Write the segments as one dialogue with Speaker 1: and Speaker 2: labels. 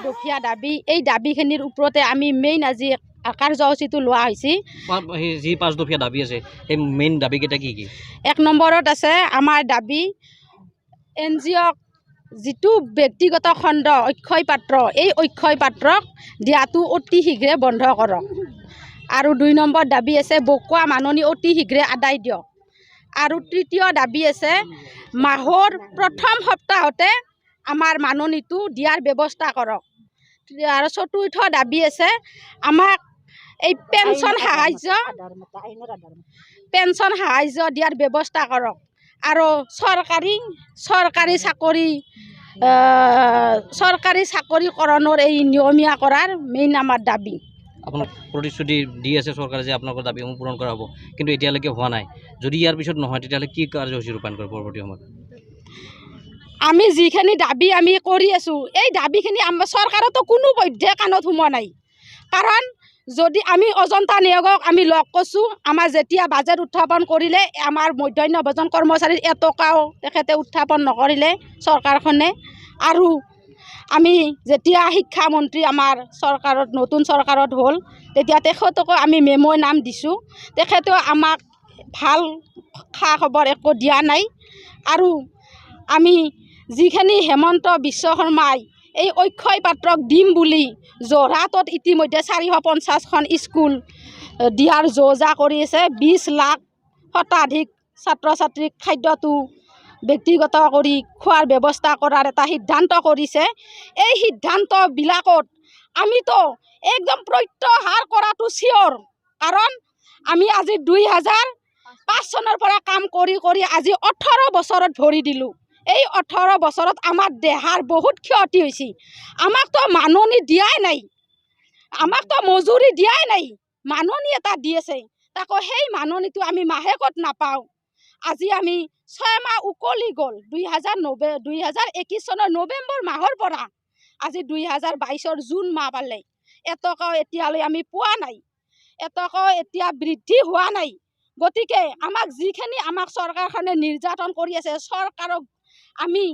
Speaker 1: দফীয়া দাবী এই দাবীখিনিৰ ওপৰতে আমি মেইন আজি কাৰ্যসূচীটো লোৱা হৈছে।
Speaker 2: যি 5 দফীয়া দাবী আছে এই মেইন দাবীকেইটা কি কি?
Speaker 1: 1 নম্বৰত আছে আমাৰ দাবী NGO যিটো ব্যক্তিগত খণ্ড অক্ষয় পাত্ৰ এই অক্ষয় পাত্ৰক দিয়াটো অতি শীঘ্ৰে বন্ধ কৰক। আৰু 2 নম্বৰ দাবী আছে বকোৱা মাননি অতি শীঘ্ৰে আদায় দিয়ক। আৰু 3য় দাবী আছে মাহৰ প্ৰথম সপ্তাহতে আমাৰ মাননিটো দিয়াৰ ব্যৱস্থা কৰক। আৰু 4ৰ্থ দাবী আছে আমাক এই পেঞ্চন সাহায্য দিয়াৰ ব্যৱস্থা কৰক। আৰু চৰকাৰী চাকৰিকৰণৰ এই নিয়মীয়া কৰাৰ মেইন আমাৰ দাবী।
Speaker 2: আপোনাক প্ৰতিশ্ৰুতি দি আছে চৰকাৰে যে আপোনালোকৰ দাবীসমূহ পূৰণ কৰা হ'ব, কিন্তু এতিয়ালৈকে হোৱা নাই। যদি ইয়াৰ পিছত নহয় তেতিয়াহ'লে কি কাৰ্যসূচী ৰূপায়ণ কৰে পৰৱৰ্তী সময়ত?
Speaker 1: আমি যিখিনি দাবী আমি কৰি আছোঁ এই দাবীখিনি আমাৰ চৰকাৰতো কোনো পধ্যে কাণত সোমোৱা নাই। কাৰণ যদি আমি অজন্তা নিয়োগক আমি লগ কৰিছোঁ, আমাৰ যেতিয়া বাজেট উত্থাপন কৰিলে আমাৰ মধ্যাহ্ন ভোজন কৰ্মচাৰীৰ এটকাও তেখেতে উত্থাপন নকৰিলে চৰকাৰখনে। আৰু আমি যেতিয়া শিক্ষামন্ত্ৰী আমাৰ চৰকাৰত নতুন চৰকাৰত হ'ল তেতিয়া তেখেতকো আমি মেম'ৰ নাম দিছোঁ, তেখেতেও আমাক ভাল খা খবৰ একো দিয়া নাই। আৰু আমি যিখিনি হেমন্ত বিশ্ব শৰ্মাই এই অক্ষয় পাত্ৰক দিম বুলি যোৰহাটত ইতিমধ্যে 450খন স্কুল দিয়াৰ যোজা কৰি আছে। 20 লাখ শতাধিক ছাত্ৰ ছাত্ৰীক খাদ্যটো ব্যক্তিগত কৰি খোৱাৰ ব্যৱস্থা কৰাৰ এটা সিদ্ধান্ত কৰিছে। এই সিদ্ধান্তবিলাকত আমিতো একদম প্ৰত্যাহাৰ কৰাটো চিয়ৰ। কাৰণ আমি আজি 2005 চনৰ পৰা কাম কৰি কৰি আজি 18 বছৰত ভৰি দিলোঁ। এই 18 বছৰত আমাৰ দেহাৰ বহুত ক্ষতি হৈছে। আমাকতো মাননি দিয়াই নাই, আমাকতো মজুৰি দিয়াই নাই, মাননি এটা দি আছে। তাকো সেই মাননিটো আমি মাহেকত নাপাওঁ। আজি আমি 6 মাহ উকলি গ'ল। 2021 চনৰ নৱেম্বৰ মাহৰ পৰা আজি 2022 জুন মাহ পালে এটকাও এতিয়ালৈ আমি পোৱা নাই, এটকাও এতিয়া বৃদ্ধি হোৱা নাই। গতিকে আমাক যিখিনি আমাক চৰকাৰখনে নিৰ্যাতন কৰি আছে, চৰকাৰক আমি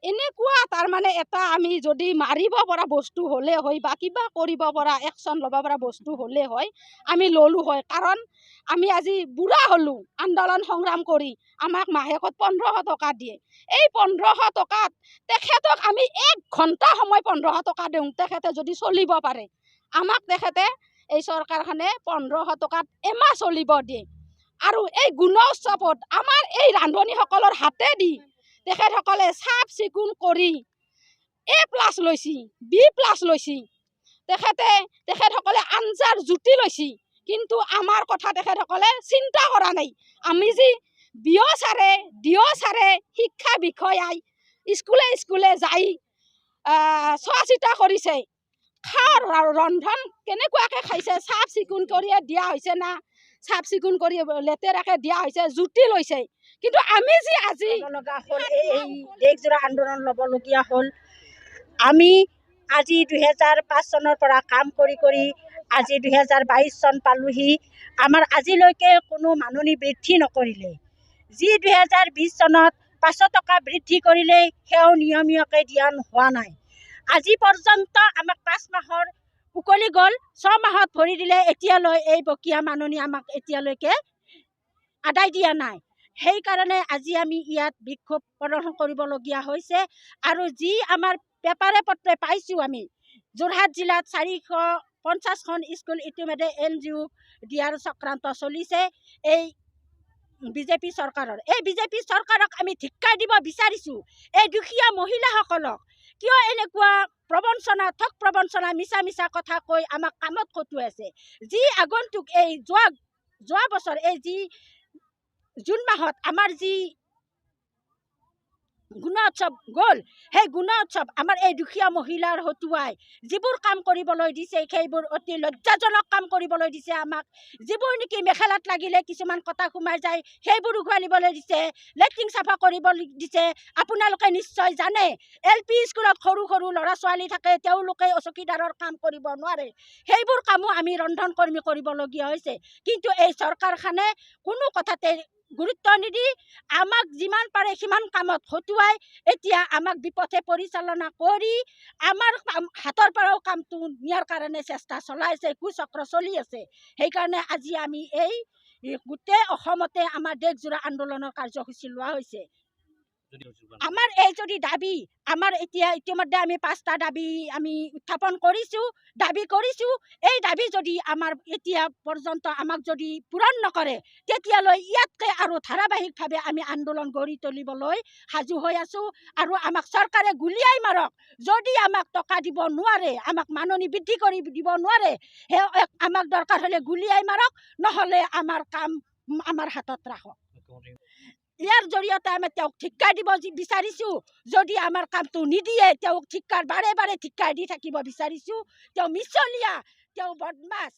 Speaker 1: এনেকুৱা তাৰমানে এটা আমি যদি মাৰিব পৰা বস্তু হ'লে হয় বা কিবা কৰিব পৰা একশ্যন ল'ব পৰা বস্তু হ'লে হয় আমি ল'লোঁ হয়। কাৰণ আমি আজি বুঢ়া হ'লোঁ আন্দোলন সংগ্ৰাম কৰি। আমাক মাহেকত 1500 টকা দিয়ে। এই 1500 টকাত তেখেতক আমি 1 ঘণ্টা সময় 1500 টকা দিওঁ, তেখেতে যদি চলিব পাৰে। আমাক তেখেতে এই চৰকাৰখনে 1500 টকাত এমাহ চলিব দিয়ে। আৰু এই গুণোৎসৱত আমাৰ এই ৰান্ধনীসকলৰ হাতেদি তেখেতসকলে চাফ চিকুণ কৰি A+ লৈছি, B+ লৈছি। তেখেতসকলে আঞ্জাৰ জুতি লৈছি, কিন্তু আমাৰ কথা তেখেতসকলে চিন্তা কৰা নাই। আমি যি বিঅ' ছাৰে ডিঅ' ছাৰে শিক্ষা বিষয়াই স্কুলে স্কুলে যাই চোৱা চিতা কৰিছে, ৰন্ধন কেনেকুৱাকৈ খাইছে, চাফ চিকুণ কৰিয়ে দিয়া হৈছে না চাফ চিকুণ কৰি লেতেৰাকৈ দিয়া হৈছে, জুতি লৈছে। কিন্তু আমি যি আজি
Speaker 3: লগা হ'ল এই দেশজোৰা আন্দোলন ল'বলগীয়া হ'ল। আমি আজি 2005 চনৰ পৰা কাম কৰি কৰি আজি 2022 চন পালোহি। আমাৰ আজিলৈকে কোনো মাননি বৃদ্ধি নকৰিলে। যি 2020 চনত 500 টকা বৃদ্ধি কৰিলে সেয়াও নিয়মীয়াকৈ দিয়া হোৱা নাই। আজি পৰ্যন্ত আমাক 5 মাহৰ উকলি গ'ল, 6 মাহত ভৰি দিলে। এতিয়ালৈ এই বকীয়া মাননি আমাক এতিয়ালৈকে আদায় দিয়া নাই। সেইকাৰণে আজি আমি ইয়াত বিক্ষোভ প্ৰদৰ্শন কৰিবলগীয়া হৈছে। আৰু যি আমাৰ পেপাৰে পত্ৰে পাইছোঁ, আমি যোৰহাট জিলাত 450খন স্কুল ইতিমধ্যে NGO দিয়াৰ চক্ৰান্ত চলিছে এই বিজেপি চৰকাৰৰ। এই বিজেপি চৰকাৰক আমি ধিক্কাৰ দিব বিচাৰিছোঁ। এই দুখীয়া মহিলাসকলক কিয় এনেকুৱা প্ৰবঞ্চনা, ঠগ প্ৰবঞ্চনা, মিছা মিছা কথা কৈ আমাক কামত খটুৱাই আছে। যি আগন্তুক এই যোৱা বছৰ এই যি জুন মাহত আমাৰ যি গুণোৎসৱ গ'ল, সেই গুণোৎসৱ আমাৰ এই দুখীয়া মহিলাৰ হতুৱাই যিবোৰ কাম কৰিবলৈ দিছে সেইবোৰ অতি লজ্জাজনক কাম কৰিবলৈ দিছে আমাক। যিবোৰ নেকি মেখেলাত লাগিলে কিছুমান কটা সোমাই যায় সেইবোৰ উঘালিবলৈ দিছে, লেট্ৰিন চাফা কৰিব দিছে। আপোনালোকে নিশ্চয় জানে LP স্কুলত সৰু সৰু ল'ৰা ছোৱালী থাকে, তেওঁলোকে চকীদাৰৰ কাম কৰিব নোৱাৰে, সেইবোৰ কামো আমি ৰন্ধন কৰ্মী কৰিবলগীয়া হৈছে। কিন্তু এই চৰকাৰখনে কোনো কথাতে গুৰুত্ব নিদি আমাক যিমান পাৰে সিমান কামত হতুৱাই এতিয়া আমাক বিপথে পৰিচালনা কৰি আমাৰ হাতৰ পৰাও কামটো নিয়াৰ কাৰণে চেষ্টা চলাইছে, কুচক্ৰ চলি আছে। সেইকাৰণে আজি আমি এই গোটেই অসমতে আমাৰ দেশজোৰা আন্দোলনৰ কাৰ্যসূচী লোৱা হৈছে। আমাৰ এই যদি দাবী, আমাৰ এতিয়া ইতিমধ্যে আমি 5টা দাবী আমি উত্থাপন কৰিছোঁ, দাবী কৰিছোঁ। এই দাবী যদি আমাৰ এতিয়া পৰ্যন্ত আমাক যদি পূৰণ নকৰে তেতিয়ালৈ ইয়াতকৈ আৰু ধাৰাবাহিকভাৱে আমি আন্দোলন গঢ়ি তুলিবলৈ সাজু হৈ আছোঁ। আৰু আমাক চৰকাৰে গুলিয়াই মাৰক, যদি আমাক টকা দিব নোৱাৰে, আমাক মাননি বৃদ্ধি কৰি দিব নোৱাৰে, সেই আমাক দৰকাৰ হ'লে গুলিয়াই মাৰক, নহ'লে আমাৰ কাম আমাৰ হাতত ৰাখক। ইয়াৰ জৰিয়তে আমি তেওঁক ধিক্কাৰ দিব বিচাৰিছোঁ। যদি আমাৰ কামটো নিদিয়ে তেওঁক ধিক্কাৰ বাৰে বাৰে ধিক্কাৰ দি থাকিব বিচাৰিছোঁ। তেওঁ মিছলীয়া, তেওঁ বদমাছ।